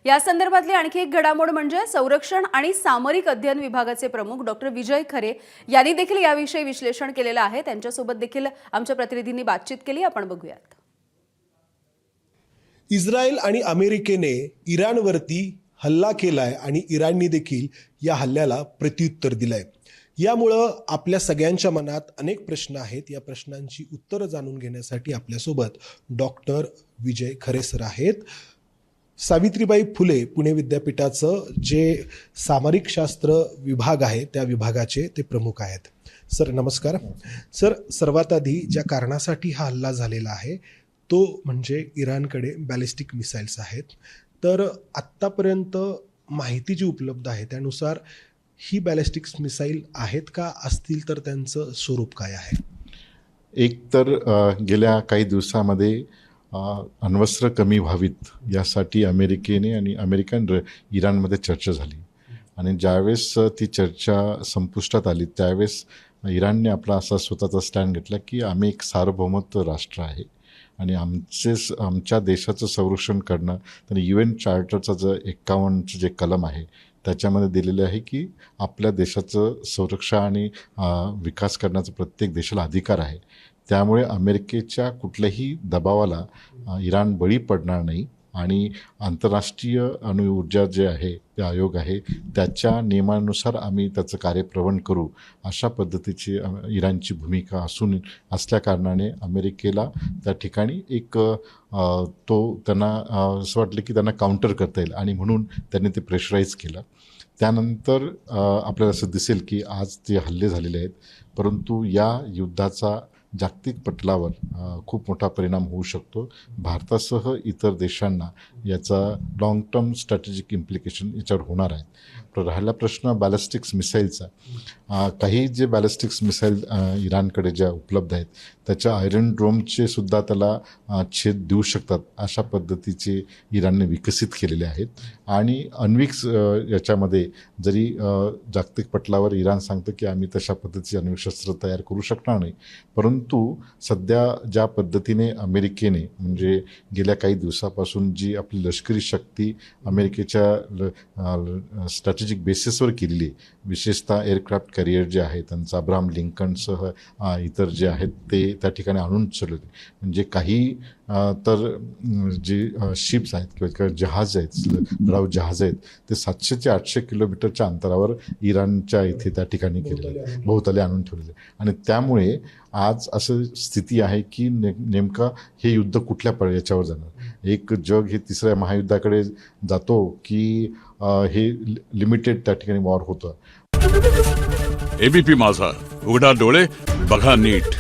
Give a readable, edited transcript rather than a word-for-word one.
या संदर्भातली आणखी एक घडामोड म्हणजे संरक्षण आणि सामरिक अध्ययन विभागाचे प्रमुख डॉक्टर विजय खरे यांनी देखील याविषयी विश्लेषण केलेलं आहे। त्यांच्यासोबत देखील आमच्या प्रतिनिधींनी बातचीत केली, आपण बघूयात। इस्रायल आणि अमेरिकेने इराणवरती हल्ला केलाय आणि इराणने देखील या हल्ल्याला प्रत्युत्तर दिलंय। यामुळं आपल्या सगळ्यांच्या मनात अनेक प्रश्न आहेत। या प्रश्नांची उत्तरं जाणून घेण्यासाठी आपल्यासोबत डॉक्टर विजय खरे सर आहेत। सावित्रीबाई फुले पुणे विद्यापीठाचं जे सामरिक शास्त्र विभाग आहे त्या विभागाचे ते प्रमुख आहेत। सर नमस्कार। सर सर्वात आधी ज्या कारणासाठी हा हल्ला झालेला आहे तो म्हणजे इराणकडे बॅलिस्टिक मिसाईल्स आहेत। तर आत्तापर्यंत माहिती जी उपलब्ध आहे त्यानुसार ही बॅलिस्टिक मिसाईल आहेत का, असतील तर त्यांचं स्वरूप काय आहे? एक तर गेल्या काही दिवसामध्ये अण्वस्त्र कमी व्हावीत यासाठी अमेरिकेने आणि इराणमध्ये चर्चा झाली आणि ज्यावेळेस ती चर्चा संपुष्टात आली त्यावेळेस इराणने आपला असा स्वतःचा स्टँड घेतला की आम्ही एक सार्वभौमत्व राष्ट्र आहे आणि आमच्या देशाचं संरक्षण करणं, त्यांनी UN चार्टरचा जो 51 जे कलम आहे त्याच्यामध्ये दिलेले आहे की आपल्या देशाचं संरक्षण आणि विकास करण्याचा प्रत्येक देशाला अधिकार आहे। त्यामुळे अमेरिकेच्या कुठल्याही दबावाला इराण बळी पडणार नाही आणि आंतरराष्ट्रीय अणुऊर्जा जे आहे ते आयोग आहे त्याच्या नियमानुसार आम्ही त्याचं कार्यप्रवण करू, अशा पद्धतीची इराणची भूमिका असल्या कारणाने अमेरिकेला त्या ठिकाणी एक त्यांना असं वाटलं की त्यांना काउंटर करता येईल आणि म्हणून त्यांनी ते प्रेशराईज केलं। त्यानंतर आपल्याला असं दिसेल की आज ते हल्ले झालेले आहेत, परंतु या युद्धाचा जागतिक पटलावर खूप मोठा परिणाम होऊ शकतो। भारतासह इतर देशांना याचा लॉंग टर्म स्ट्रॅटेजिक इम्प्लिकेशन याच्यावर होणार आहे। तर राहिला प्रश्न बॅलिस्टिक्स मिसाईलचा, काही जे बॅलिस्टिक्स मिसाईल इराणकडे ज्या उपलब्ध आहेत त्याच्या आयरन ड्रोमचे सुद्धा त्याला छेद देऊ शकतात अशा पद्धतीचे इराणने विकसित केलेले आहेत आणि आण्विक याच्यामध्ये जरी जागतिक पटलावर इराण सांगतं की आम्ही तशा पद्धतीचे आण्विक शस्त्र तयार करू शकणार नाही, परंतु सध्या ज्या पद्धतीने अमेरिकेने म्हणजे गेल्या काही दिवसापासून जी आपली लष्करी शक्ती अमेरिकेच्या स्ट्रॅटेजिक बेसिसवर केलेली आहे, विशेषतः एअरक्राफ्ट कॅरियर जे आहे त्यांचा अब्राहम लिंकनसह इतर जे आहेत ते त्या ठिकाणी आणून चढवले। म्हणजे काही तर जे शिप्स आहेत किंवा जहाज आहेत, लढाऊ जहाज आहेत ते 700 ते 800 किलोमीटरच्या अंतरावर इराणच्या इथे त्या ठिकाणी केलेले भोवताली आणून ठेवलेले आणि त्यामुळे आज असं स्थिती आहे की नेमका हे युद्ध कुठल्या याच्यावर जाणार, एक जग हे तिसऱ्या महायुद्धाकडे जातो की हे लिमिटेड त्या ठिकाणी वॉर होतं। ABP माझा, उघडा डोळे बघा नीट।